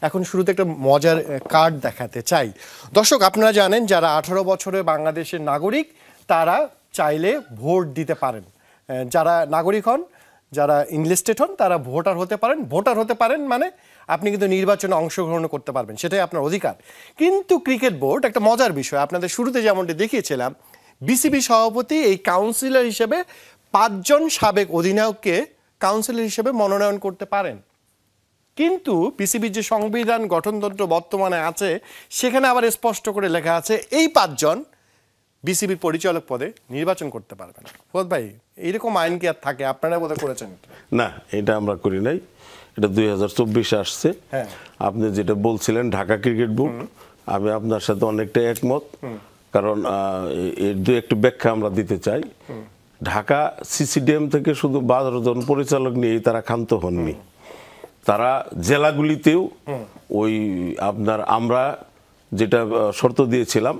এখন শুরুতে একটা মজার কার্ড দেখাতে চাই। দর্শক, আপনারা জানেন যারা 18 বছরের বাংলাদেশের নাগরিক তারা চাইলে ভোট দিতে পারেন। যারা নাগরিক হন, যারা ইনলিস্টেড হন, তারা ভোটার হতে পারেন। ভোটার হতে পারেন মানে আপনি কিন্তু নির্বাচনে অংশগ্রহণ করতে পারবেন, সেটাই আপনার অধিকার। কিন্তু ক্রিকেট বোর্ড একটা মজার বিষয়, আপনাদের শুরুতে যেমনটি দেখিয়েছিলাম, বিসিবি সভাপতি এই কাউন্সিলর হিসেবে 5 জন সাবেক অধিনায়ককে কাউন্সিলর হিসেবে মনোনয়ন করতে পারেন। কিন্তু বিসিবির যে সংবিধান গঠনতন্ত্র বর্তমানে আছে সেখানে আবার স্পষ্ট করে লেখা আছে এই 5 জন বিসিবির পরিচালক পদে নির্বাচন করতে পারবে না। ফুয়াদ ভাই, এইরকম আইন কি আর থাকে? আপনারা বোধহয় করেছেন না, এটা আমরা করি নাই, এটা 2024 আসছে। আপনি যেটা বলছিলেন ঢাকা ক্রিকেট বোর্ড, আমি আপনার সাথে অনেকটা একমত। কারণ এর দু একটু ব্যাখ্যা আমরা দিতে চাই। ঢাকা সিসিডিএম থেকে শুধু 12 জন পরিচালক নিয়েই তারা ক্ষান্ত হননি, তারা জেলাগুলিতেও ওই আপনার আমরা যেটা শর্ত দিয়েছিলাম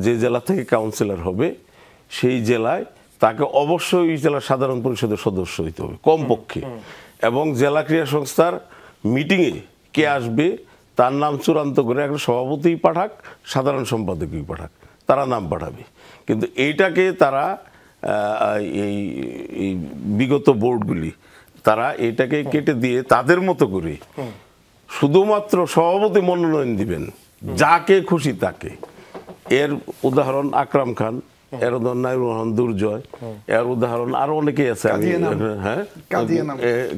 যে জেলা থেকে কাউন্সিলর হবে সেই জেলায় তাকে অবশ্যই ওই জেলার সাধারণ পরিষদের সদস্য হইতে হবে কমপক্ষে, এবং জেলা ক্রীড়া সংস্থার মিটিংয়ে কে আসবে তার নাম চূড়ান্ত করে একটা সভাপতিই পাঠাক, সাধারণ সম্পাদকই পাঠাক, তারা নাম পাঠাবে। কিন্তু এইটাকে তারা এই বিগত বোর্ডগুলি তারা এটাকে কেটে দিয়ে তাদের মতো করে শুধুমাত্র সভাপতি মনোনয়ন দিবেন যাকে খুশি তাকে। এর উদাহরণ আকরাম খান, এর উদাহরণ নাইমুর রহমান দুর্জয়, এর উদাহরণ আরো অনেকেই আছে। হ্যাঁ,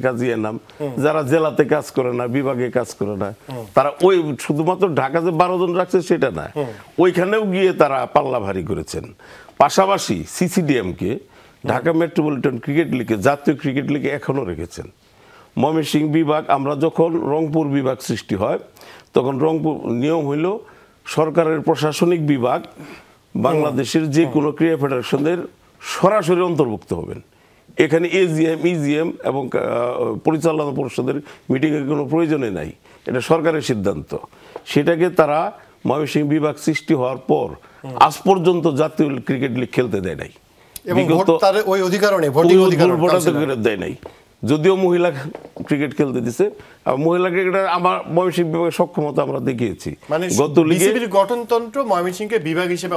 কাজিয়া নাম, যারা জেলাতে কাজ করে না, বিভাগে কাজ করে না, তারা ওই শুধুমাত্র ঢাকা যে 12 জন রাখছে সেটা না, ওইখানেও গিয়ে তারা পাল্লা ভারী করেছেন। পাশাপাশি সিসিডিএমকে ঢাকা মেট্রোপলিটন ক্রিকেট লিগে, জাতীয় ক্রিকেট লিগে এখনো রেখেছেন। ময়মনসিংহ বিভাগ, আমরা যখন রংপুর বিভাগ সৃষ্টি হয় তখন রংপুর নিয়ম হইল সরকারের প্রশাসনিক বিভাগ বাংলাদেশের যে কোনো ক্রীড়া ফেডারেশনের সরাসরি অন্তর্ভুক্ত হবেন। এখানে এজিএম, ইজিএম এবং পরিচালনা পরিষদের মিটিংয়ের কোনো প্রয়োজনে নাই, এটা সরকারের সিদ্ধান্ত। সেটাকে তারা ময়মনসিংহ বিভাগ সৃষ্টি হওয়ার পর আজ পর্যন্ত জাতীয় ক্রিকেট লিগ খেলতে দেয় নাই, দেয় নাই। যদিও মহিলা ক্রিকেট খেলতে দিছে, মহিলা ক্রিকেটার আমার ময়মনসিংহ বিভাগের সক্ষমতা আমরা দেখিয়েছি। গত লিগে গঠনতন্ত্র ময়মনসিংহকে বিভাগ হিসেবে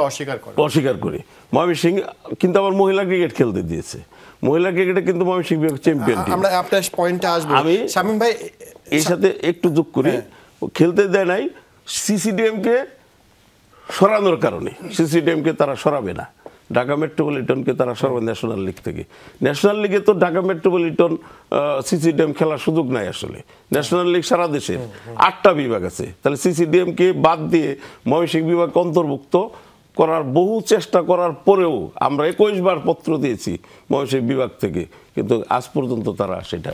অস্বীকার করে ময়মনসিংহ কিন্তু আবার মহিলা ক্রিকেট খেলতে দিয়েছে। মহিলা ক্রিকেটে কিন্তু ময়মনসিংহ বিভাগ চ্যাম্পিয়ন। আমরা আপনার পয়েন্টে আসবো। আমি শামীম ভাই এর সাথে একটু যোগ করি, খেলতে দেয় নাই সিসিডিএমকে সরানোর কারণে। সিসিডিএমকে তারা সরাবে না, ঢাকা মেট্রোপলিটনকে তারা সরাবে ন্যাশনাল লিগ থেকে। ন্যাশনাল লিগে তো ঢাকা মেট্রোপলিটন সিসিডিএম খেলার সুযোগ নাই আসলে। ন্যাশনাল লিগ সারা দেশের 8টা বিভাগ আছে, তাহলে সিসিডিএমকে বাদ দিয়ে ময়মনসিংহ বিভাগ অন্তর্ভুক্ত করার বহু চেষ্টা করার পরেও আমরা 21 বার পত্র দিয়েছি ময়মনসিংহ বিভাগ থেকে, কিন্তু আজ পর্যন্ত তারা সেটা